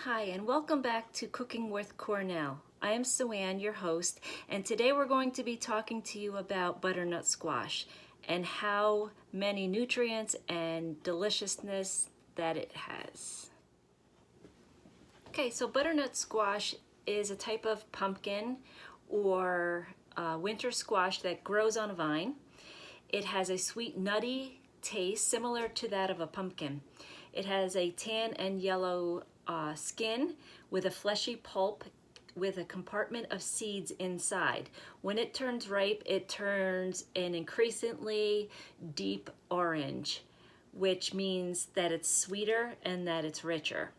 Hi, and welcome back to Cooking with Cornell. I am Suanne, your host, and today we're going to be talking to you about butternut squash and how many nutrients and deliciousness that it has. Okay, so butternut squash is a type of pumpkin or winter squash that grows on a vine. It has a sweet, nutty taste similar to that of a pumpkin. It has a tan and yellow skin with a fleshy pulp with a compartment of seeds inside. When it turns ripe, it turns an increasingly deep orange, which means that it's sweeter and that it's richer.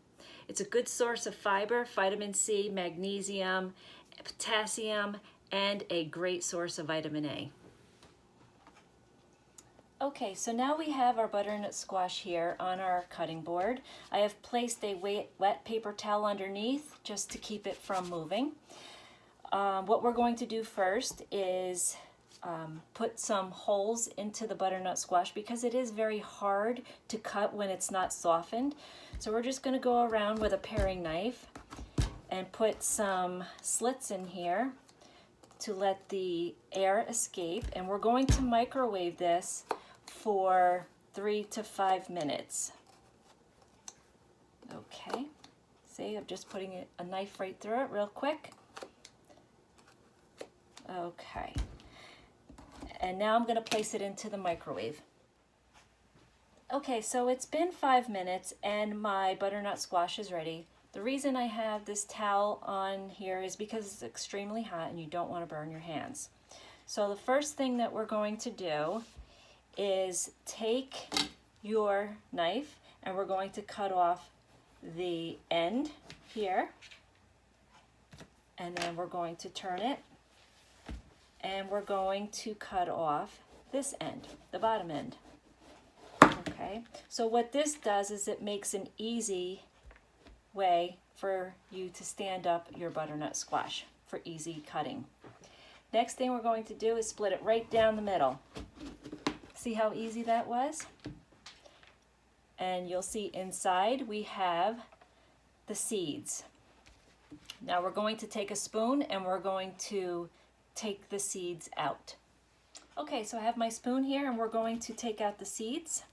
It's a good source of fiber, vitamin C, magnesium, potassium, and a great source of vitamin A. Okay, so now we have our butternut squash here on our cutting board. I have placed a wet paper towel underneath just to keep it from moving. What we're going to do first is put some holes into the butternut squash because it is very hard to cut when it's not softened. So we're just going to go around with a paring knife and put some slits in here to let the air escape, and we're going to microwave this for 3 to 5 minutes. Okay, see, I'm just putting a knife right through it real quick. Okay, and now I'm going to place it into the microwave. Okay, so it's been 5 minutes and my butternut squash is ready. The reason I have this towel on here is because it's extremely hot and you don't want to burn your hands. So the first thing that we're going to do is take your knife and we're going to cut off the end here, and then we're going to turn it and we're going to cut off this end, the bottom end. Okay, so what this does is it makes an easy way for you to stand up your butternut squash for easy cutting. Next thing we're going to do is split it right down the middle. See how easy that was? And you'll see inside we have the seeds. Now we're going to take a spoon and we're going to take the seeds out. Okay, so I have my spoon here and we're going to take out the seeds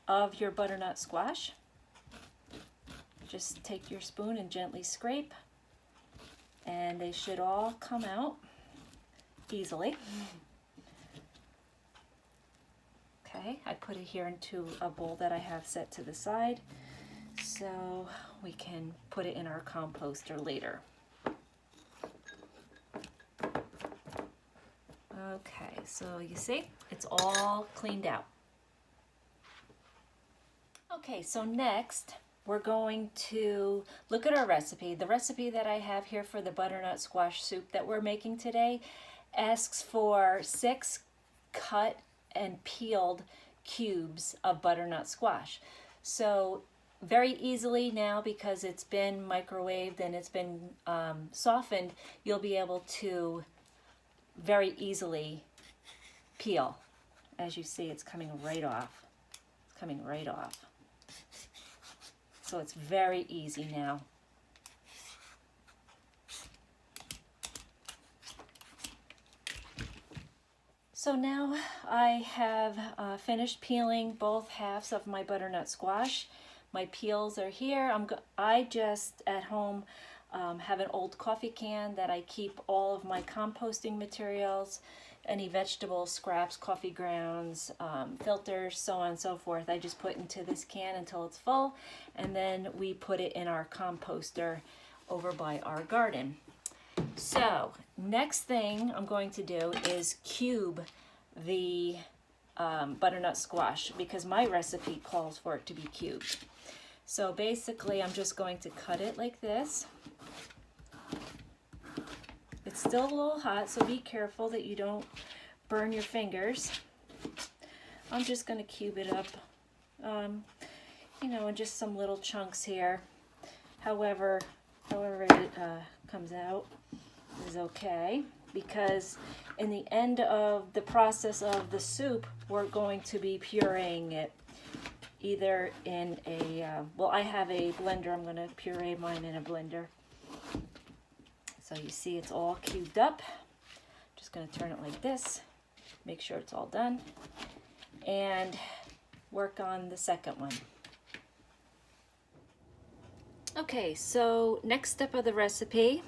of your butternut squash. Just take your spoon and gently scrape, and they should all come out easily. Okay, I put it here into a bowl that I have set to the side so we can put it in our composter later. Okay, so you see, it's all cleaned out. Okay, so next we're going to look at our recipe. The recipe that I have here for the butternut squash soup that we're making today asks for 6 cut and peeled cubes of butternut squash. So very easily now, because it's been microwaved and it's been softened, you'll be able to very easily peel. As you see, it's coming right off. It's coming right off. So it's very easy now. So now I have finished peeling both halves of my butternut squash. My peels are here. I just at home have an old coffee can that I keep all of my composting materials, any vegetable scraps, coffee grounds, filters, so on and so forth. I just put into this can until it's full, and then we put it in our composter over by our garden. So next thing I'm going to do is cube the butternut squash, because my recipe calls for it to be cubed. So basically I'm just going to cut it like this. It's still a little hot, so be careful that you don't burn your fingers. I'm just going to cube it up, you know, in just some little chunks here. However it comes out is okay, because in the end of the process of the soup, we're going to be pureeing it. either in a, well, I have a blender. I'm going to puree mine in a blender. So you see it's all cubed up. Just going to turn it like this, make sure it's all done, and work on the second one. Okay, so next step of the recipe,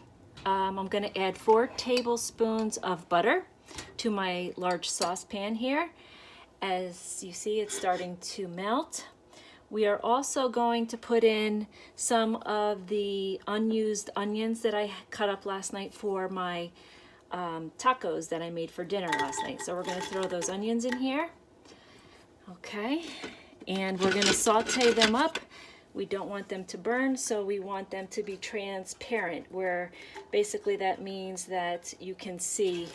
I'm going to add 4 tablespoons of butter to my large saucepan here. As you see, it's starting to melt. We are also going to put in some of the unused onions that I cut up last night for my tacos that I made for dinner last night. So we're going to throw those onions in here. Okay, and we're going to saute them up. We don't want them to burn, so we want them to be transparent, where basically that means that you can see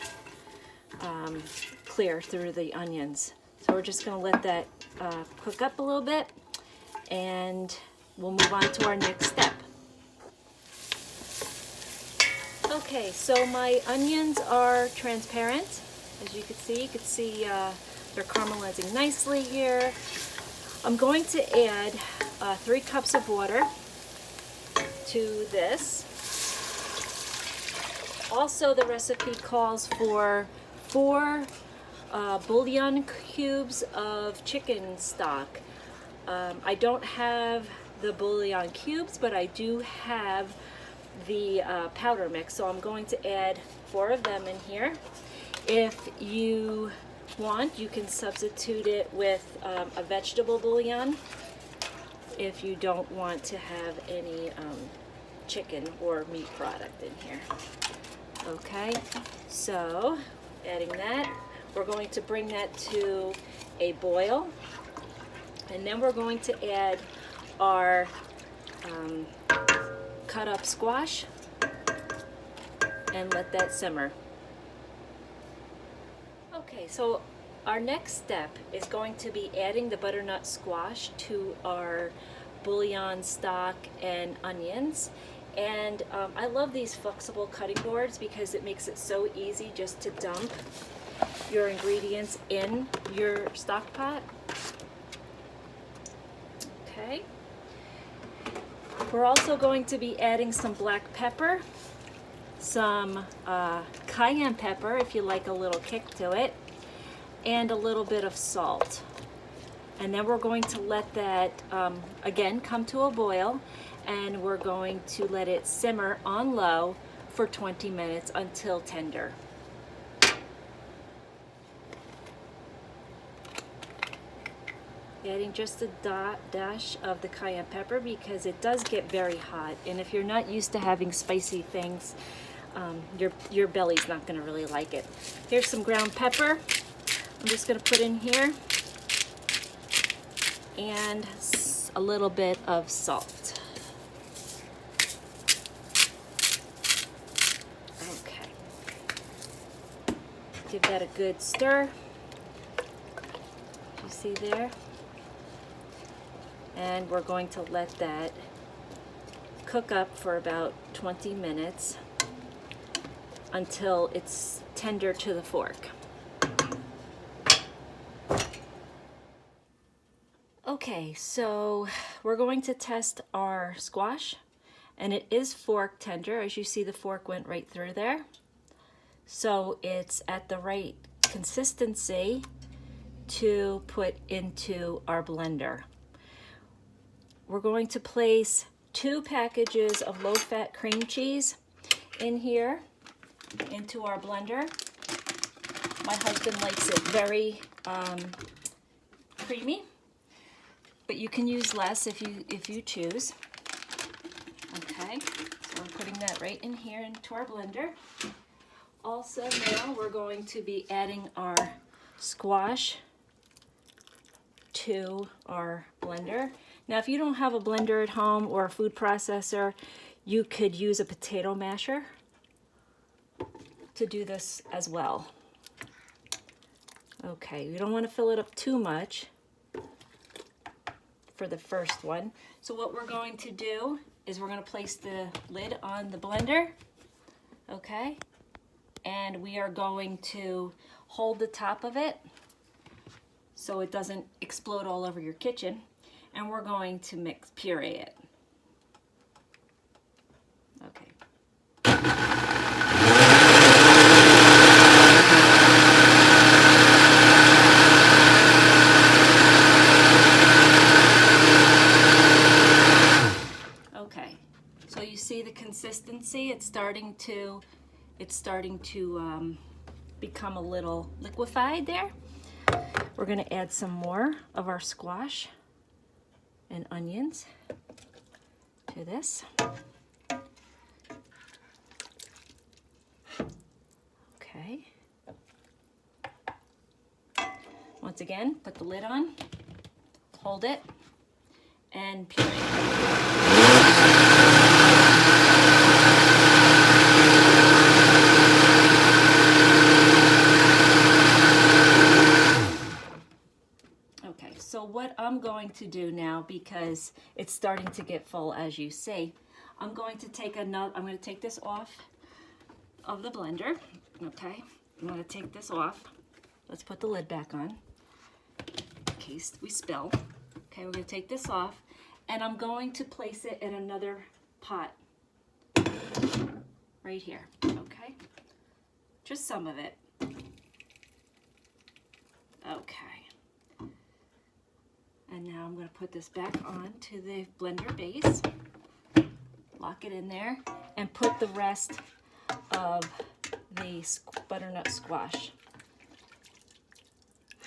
clear through the onions. So we're just going to let that cook up a little bit, and we'll move on to our next step. Okay, so my onions are transparent. As you can see they're caramelizing nicely here. I'm going to add 3 cups of water to this. Also, the recipe calls for 4 bouillon cubes of chicken stock. I don't have the bouillon cubes, but I do have the powder mix, so I'm going to add 4 of them in here. If you want, you can substitute it with a vegetable bouillon if you don't want to have any chicken or meat product in here. Okay, so adding that, we're going to bring that to a boil, and then we're going to add our cut up squash and let that simmer. Okay, so our next step is going to be adding the butternut squash to our bouillon stock and onions. And I love these flexible cutting boards because it makes it so easy just to dump your ingredients in your stock pot. Okay. We're also going to be adding some black pepper, some cayenne pepper if you like a little kick to it, and a little bit of salt. And then we're going to let that again come to a boil, and we're going to let it simmer on low for 20 minutes until tender. Adding just a dash of the cayenne pepper because it does get very hot, and if you're not used to having spicy things, your belly's not going to really like it. Here's some ground pepper I'm just going to put in here, and a little bit of salt. Okay. Give that a good stir. You see there? And we're going to let that cook up for about 20 minutes until it's tender to the fork. Okay, so we're going to test our squash, and it is fork tender. As you see, the fork went right through there. So it's at the right consistency to put into our blender. We're going to place 2 packages of low-fat cream cheese in here into our blender. My husband likes it very creamy, but you can use less if you choose. Okay, so we're putting that right in here into our blender. Also now we're going to be adding our squash to our blender. Now if you don't have a blender at home or a food processor, you could use a potato masher to do this as well. Okay, you don't want to fill it up too much for the first one. So what we're going to do is we're going to place the lid on the blender, okay? And we are going to hold the top of it so it doesn't explode all over your kitchen. and we're going to puree it. Okay. Okay, so you see the consistency, it's starting to become a little liquefied there. We're going to add some more of our squash and onions to this. Okay. Once again, put the lid on, hold it, and puree. Okay, so what I'm going to do now, because it's starting to get full as you see, I'm going to take this off of the blender. Okay, I'm going to take this off. Let's put the lid back on in case we spill. Okay, we're going to take this off, and I'm going to place it in another pot right here. Okay, just some of it. Okay. And now I'm going to put this back on to the blender base, lock it in there, and put the rest of the butternut squash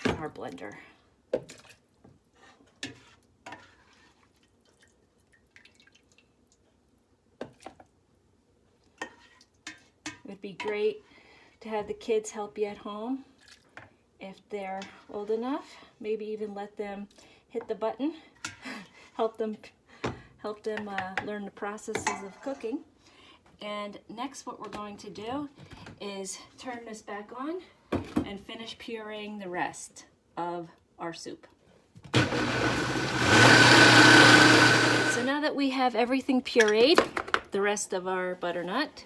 in our blender. It would be great to have the kids help you at home if they're old enough. Maybe even let them hit the button, help them learn the processes of cooking. And next, what we're going to do is turn this back on and finish pureeing the rest of our soup. So now that we have everything pureed, the rest of our butternut,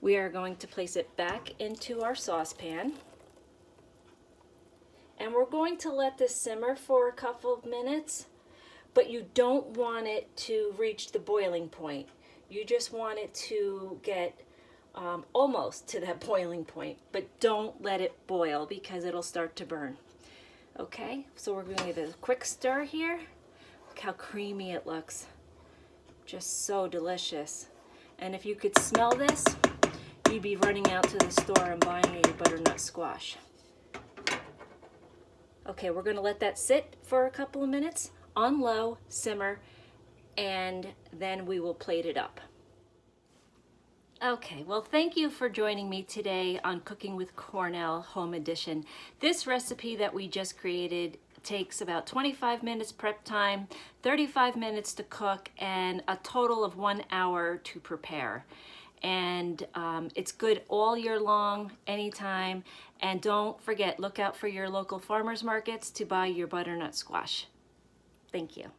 we are going to place it back into our saucepan. And we're going to let this simmer for a couple of minutes, but you don't want it to reach the boiling point. You just want it to get almost to that boiling point, but don't let it boil because it'll start to burn. Okay, so we're going to give it a quick stir here. Look how creamy it looks. Just so delicious. And if you could smell this, you'd be running out to the store and buying your butternut squash. Okay, we're going to let that sit for a couple of minutes on low, simmer, and then we will plate it up. Okay, well, thank you for joining me today on Cooking with Cornell Home Edition. This recipe that we just created takes about 25 minutes prep time, 35 minutes to cook, and a total of 1 hour to prepare. And it's good all year long, anytime. And don't forget, look out for your local farmers markets to buy your butternut squash. Thank you.